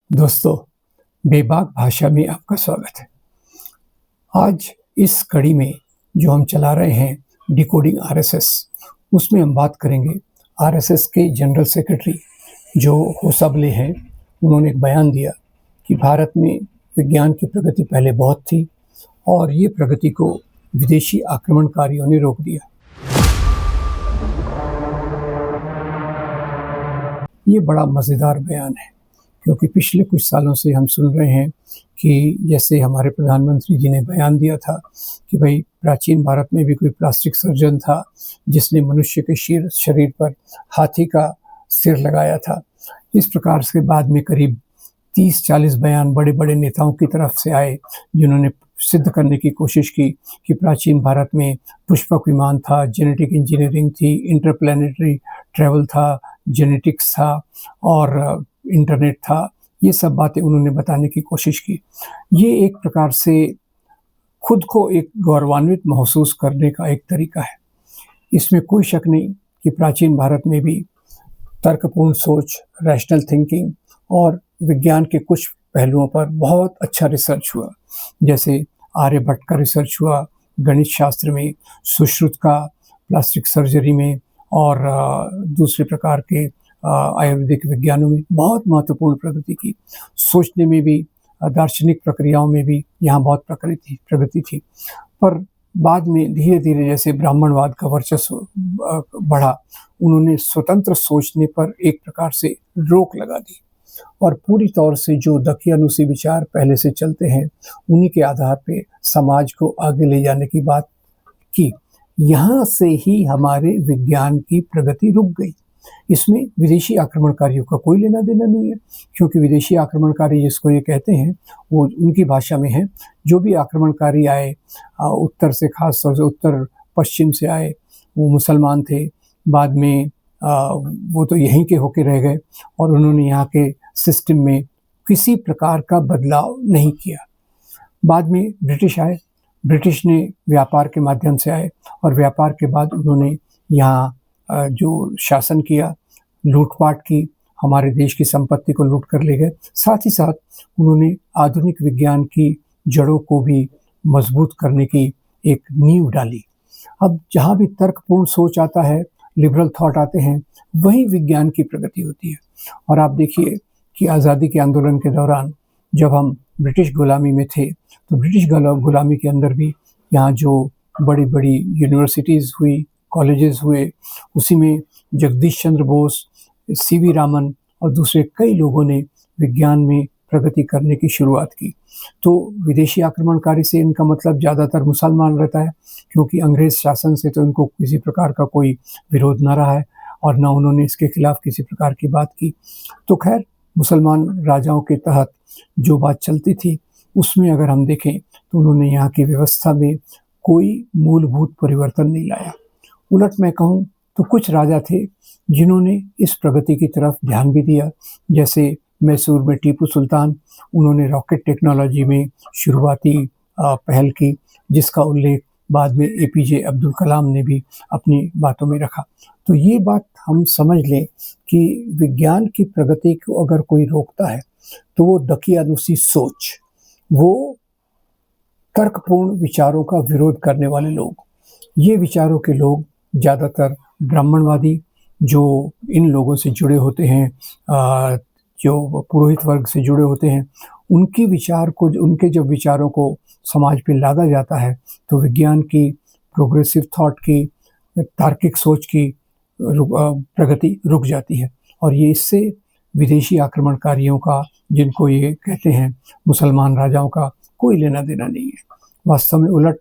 दोस्तों, बेबाक भाषा में आपका स्वागत है। आज इस कड़ी में जो हम चला रहे हैं डिकोडिंग आरएसएस, उसमें हम बात करेंगे आरएसएस के जनरल सेक्रेटरी जो होसाबले हैं। उन्होंने एक बयान दिया कि भारत में विज्ञान की प्रगति पहले बहुत थी और ये प्रगति को विदेशी आक्रमणकारियों ने रोक दिया। ये बड़ा मज़ेदार बयान है क्योंकि पिछले कुछ सालों से हम सुन रहे हैं कि जैसे हमारे प्रधानमंत्री जी ने बयान दिया था कि भाई प्राचीन भारत में भी कोई प्लास्टिक सर्जन था जिसने मनुष्य के शरीर पर हाथी का सिर लगाया था। इस प्रकार से बाद में करीब 30-40 बयान बड़े बड़े नेताओं की तरफ से आए जिन्होंने सिद्ध करने की कोशिश की कि प्राचीन भारत में पुष्पक विमान था, जेनेटिक इंजीनियरिंग थी, इंटरप्लैनेटरी ट्रैवल था, जेनेटिक्स था और इंटरनेट था। ये सब बातें उन्होंने बताने की कोशिश की। ये एक प्रकार से खुद को एक गौरवान्वित महसूस करने का एक तरीका है। इसमें कोई शक नहीं कि प्राचीन भारत में भी तर्कपूर्ण सोच, रैशनल थिंकिंग और विज्ञान के कुछ पहलुओं पर बहुत अच्छा रिसर्च हुआ। जैसे आर्यभट्ट का रिसर्च हुआ गणित शास्त्र में, सुश्रुत का प्लास्टिक सर्जरी में और दूसरे प्रकार के आयुर्वेदिक विज्ञानों में बहुत महत्वपूर्ण प्रगति की। सोचने में भी, दार्शनिक प्रक्रियाओं में भी यहाँ बहुत प्रगति थी। पर बाद में धीरे धीरे जैसे ब्राह्मणवाद का वर्चस्व बढ़ा, उन्होंने स्वतंत्र सोचने पर एक प्रकार से रोक लगा दी और पूरी तौर से जो दकियानुसी विचार पहले से चलते हैं उन्हीं के आधार पे समाज को आगे ले जाने की बात की। यहाँ से ही हमारे विज्ञान की प्रगति रुक गई। इसमें विदेशी आक्रमणकारियों का कोई लेना देना नहीं है, क्योंकि विदेशी आक्रमणकारी जिसको ये कहते हैं वो उनकी भाषा में है। जो भी आक्रमणकारी आए उत्तर से, खास तौर से उत्तर पश्चिम से आए, वो मुसलमान थे। बाद में वो तो यहीं के होके रह गए और उन्होंने यहाँ के सिस्टम में किसी प्रकार का बदलाव नहीं किया। बाद में ब्रिटिश आए, ब्रिटिश ने व्यापार के माध्यम से आए और व्यापार के बाद उन्होंने यहाँ जो शासन किया, लूटपाट की, हमारे देश की संपत्ति को लूट कर ले गए। साथ ही साथ उन्होंने आधुनिक विज्ञान की जड़ों को भी मजबूत करने की एक नींव डाली। अब जहाँ भी तर्कपूर्ण सोच आता है, लिबरल थॉट आते हैं, वही विज्ञान की प्रगति होती है। और आप देखिए कि आज़ादी के आंदोलन के दौरान जब हम ब्रिटिश गुलामी में थे तो ब्रिटिश गुलामी के अंदर भी यहाँ जो बड़ी बड़ी यूनिवर्सिटीज़ हुई, कॉलेजेस हुए, उसी में जगदीश चंद्र बोस, सीवी रामन और दूसरे कई लोगों ने विज्ञान में प्रगति करने की शुरुआत की। तो विदेशी आक्रमणकारी से इनका मतलब ज़्यादातर मुसलमान रहता है, क्योंकि अंग्रेज़ शासन से तो इनको किसी प्रकार का कोई विरोध ना रहा है और ना उन्होंने इसके खिलाफ किसी प्रकार की बात की। तो खैर, मुसलमान राजाओं के तहत जो बात चलती थी उसमें अगर हम देखें तो उन्होंने यहाँ की व्यवस्था में कोई मूलभूत परिवर्तन नहीं लाया। उलट मैं कहूँ तो कुछ राजा थे जिन्होंने इस प्रगति की तरफ ध्यान भी दिया। जैसे मैसूर में टीपू सुल्तान, उन्होंने रॉकेट टेक्नोलॉजी में शुरुआती पहल की, जिसका उल्लेख बाद में एपीजे अब्दुल कलाम ने भी अपनी बातों में रखा। तो ये बात हम समझ लें कि विज्ञान की प्रगति को अगर कोई रोकता है तो वो दकियानुसी सोच, वो तर्कपूर्ण विचारों का विरोध करने वाले लोग, ये विचारों के लोग ज़्यादातर ब्राह्मणवादी जो इन लोगों से जुड़े होते हैं, जो पुरोहित वर्ग से जुड़े होते हैं, उनके जब विचारों को समाज पे लादा जाता है तो विज्ञान की, प्रोग्रेसिव थॉट की, तार्किक सोच की प्रगति रुक जाती है। और ये इससे विदेशी आक्रमणकारियों का, जिनको ये कहते हैं मुसलमान राजाओं का, कोई लेना देना नहीं है। वास्तव में उलट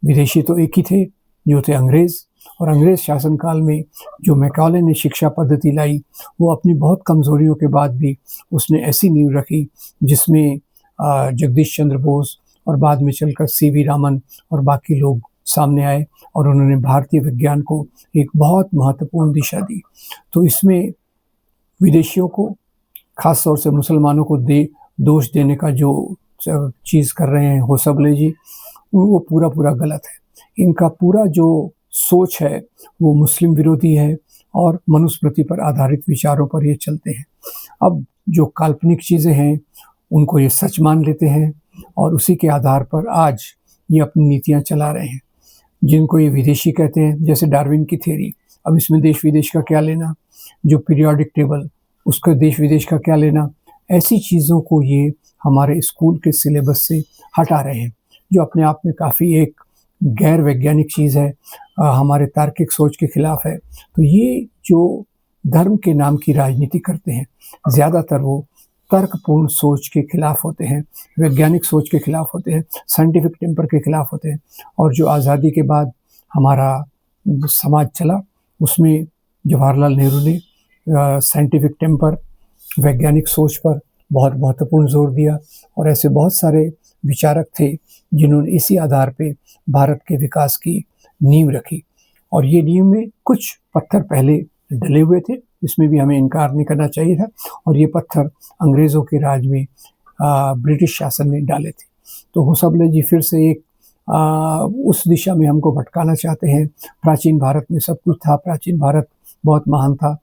विदेशी तो एक ही थे, जो थे अंग्रेज़। और अंग्रेज़ शासनकाल में जो मैकाले ने शिक्षा पद्धति लाई, वो अपनी बहुत कमज़ोरियों के बाद भी उसने ऐसी नींव रखी जिसमें जगदीश चंद्र बोस और बाद में चलकर सीवी रामन और बाकी लोग सामने आए और उन्होंने भारतीय विज्ञान को एक बहुत महत्वपूर्ण दिशा दी। तो इसमें विदेशियों को, खास तौर से मुसलमानों को दोष देने का जो चीज़ कर रहे हैं होसाबले जी, वो पूरा गलत है। इनका पूरा जो सोच है वो मुस्लिम विरोधी है और मनुस्मृति पर आधारित विचारों पर ये चलते हैं। अब जो काल्पनिक चीज़ें हैं उनको ये सच मान लेते हैं और उसी के आधार पर आज ये अपनी नीतियाँ चला रहे हैं। जिनको ये विदेशी कहते हैं, जैसे डार्विन की थ्योरी, अब इसमें देश विदेश का क्या लेना, जो पीरियोडिक टेबल उसका देश विदेश का क्या लेना, ऐसी चीज़ों को ये हमारे स्कूल के सिलेबस से हटा रहे हैं, जो अपने आप में काफ़ी एक गैर वैज्ञानिक चीज़ है, हमारे तार्किक सोच के खिलाफ है। तो ये जो धर्म के नाम की राजनीति करते हैं, ज़्यादातर वो तर्कपूर्ण सोच के खिलाफ होते हैं, वैज्ञानिक सोच के खिलाफ होते हैं, साइंटिफिक टेम्पर के खिलाफ होते हैं। और जो आज़ादी के बाद हमारा समाज चला, उसमें जवाहरलाल नेहरू ने साइंटिफिक टेम्पर, वैज्ञानिक सोच पर बहुत महत्वपूर्ण जोर दिया और ऐसे बहुत सारे विचारक थे जिन्होंने इसी आधार पे भारत के विकास की नींव रखी। और ये नींव में कुछ पत्थर पहले डले हुए थे, इसमें भी हमें इनकार नहीं करना चाहिए था, और ये पत्थर अंग्रेज़ों के राज में ब्रिटिश शासन ने डाले थे। तो होसबले जी फिर से एक उस दिशा में हमको भटकाना चाहते हैं। प्राचीन भारत में सब कुछ था, प्राचीन भारत बहुत महान था,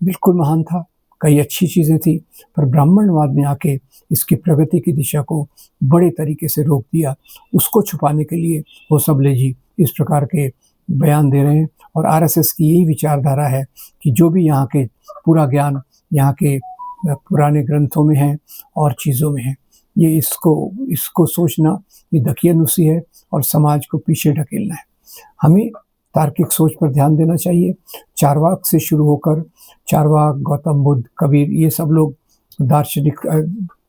बिल्कुल महान था, कई अच्छी चीज़ें थी, पर ब्राह्मणवाद ने आके इसकी प्रगति की दिशा को बड़े तरीके से रोक दिया। उसको छुपाने के लिए होसबले जी इस प्रकार के बयान दे रहे हैं। और आरएसएस की यही विचारधारा है कि जो भी यहाँ के पूरा ज्ञान यहाँ के पुराने ग्रंथों में है और चीज़ों में है, ये इसको सोचना ये दकियानुसी है और समाज को पीछे ढकेलना है। हमें तार्किक सोच पर ध्यान देना चाहिए। चारवाक से शुरू होकर चारवाक, गौतम बुद्ध, कबीर, ये सब लोग दार्शनिक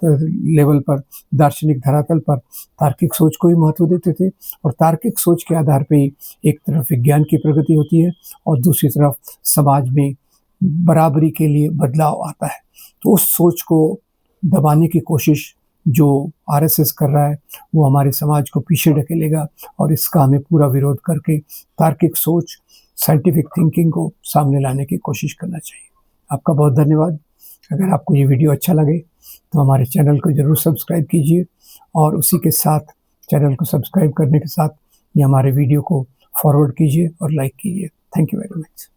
लेवल पर, दार्शनिक धरातल पर तार्किक सोच को ही महत्व देते थे। और तार्किक सोच के आधार पे ही एक तरफ विज्ञान की प्रगति होती है और दूसरी तरफ समाज में बराबरी के लिए बदलाव आता है। तो उस सोच को दबाने की कोशिश जो आरएसएस कर रहा है वो हमारे समाज को पीछे ढकेलेगा और इसका हमें पूरा विरोध करके तार्किक सोच, साइंटिफिक थिंकिंग को सामने लाने की कोशिश करना चाहिए। आपका बहुत धन्यवाद। अगर आपको ये वीडियो अच्छा लगे तो हमारे चैनल को ज़रूर सब्सक्राइब कीजिए और उसी के साथ चैनल को सब्सक्राइब करने के साथ ये हमारे वीडियो को फॉरवर्ड कीजिए और लाइक कीजिए। Thank you very much.